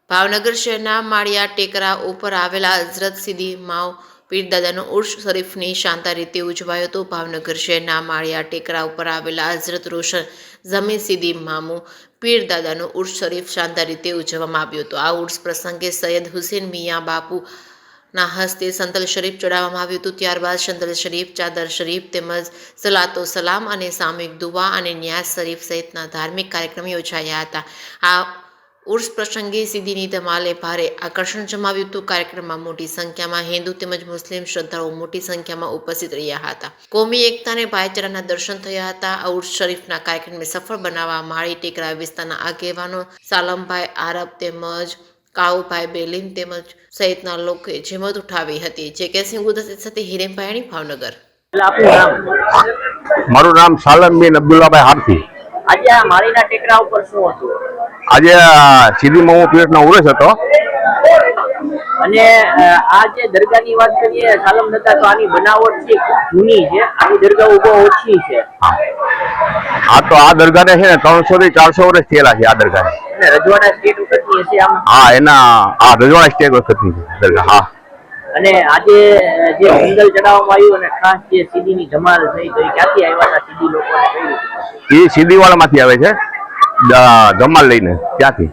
ભાવનગર શહેરના માળિયા ટેકરા ઉપર આવેલા હઝરત સીદી માવ પીરદાદાનો ઉર્સ શરીફની શાનદાર રીતે ઉજવાયો હતો। ભાવનગર શહેરના માળિયા ટેકરા ઉપર આવેલા હઝરત રોશન જમી સીદી મામુ પીરદાદાનો ઉર્સ શરીફ શાનદાર રીતે ઉજવવામાં આવ્યો હતો। આ ઉર્સ પ્રસંગે સૈયદ હુસેન મિયા બાપુ ના હસ્તે સંતલ શરીફ ચડાવવામાં આવ્યું હતું। ત્યારબાદ સંતલ શરીફ, ચાદર શરીફ તેમજ સલાતો સલામ અને સામૂહિક દુઆ અને ન્યાસ શરીફ સહિતના ધાર્મિક કાર્યક્રમ યોજાયા હતા। આ ઉર્સ પ્રસંગે સીદીની ધમાલે ભારે આકર્ષણ જમાવ્યું હતું। કાર્યક્રમમાં મોટી સંખ્યામાં હિન્દુ તેમજ મુસ્લિમ શ્રદ્ધાળુઓ મોટી સંખ્યામાં ઉપસ્થિત રહ્યા હતા। કોમી એકતા અને ભાઈચારાના દર્શન થયા હતા। આ ઉર્સ શરીફના કાર્યક્રમને સફળ બનાવવા માળી ટેકરા વિસ્તારના આગેવાનો સાલમભાઈ આરબ તેમજ કાળુભાઈ બેલીમ તેમજ સહિતના લોકોએ જહેમત ઉઠાવી હતી। જે કે સિંહ સાથે હિરેન પાયણી, ભાવનગર। મારું નામ સાલમ બિન અબ્દુલ્લાભાઈ હારથી। આજે આ માળીના ટેકરા ઉપર શું હતું? આજે સીદી મામુ પીરનો ઉર્સ હતો અને આ જે દરગાહની વાત કરીએ સાલમ નતા તો આની બનાવટ છે ખૂબ જૂની છે, આની દરગાહ બહુ ઓછી છે। હા તો આ દરગાહને છે ને 300 થી 400 વર્ષ થયેલા છે। આ દરગાહ અને રજવાડા સ્ટેટ વખતની હશે આમાં? હા, એના આ રજવાડા સ્ટેટ વખતની દરગાહ। હા, અને આજે જે મંગલ ચડાવવામાં આવ્યું અને ખાસ જે સીદીની ધમાલ થઈ તો એ ક્યાંથી આવ્યા હતા? સીદી લોકોને કઈ રીતે? એ સીદીવાળામાંથી આવે છે ધમાલ લઈને, ત્યાંથી।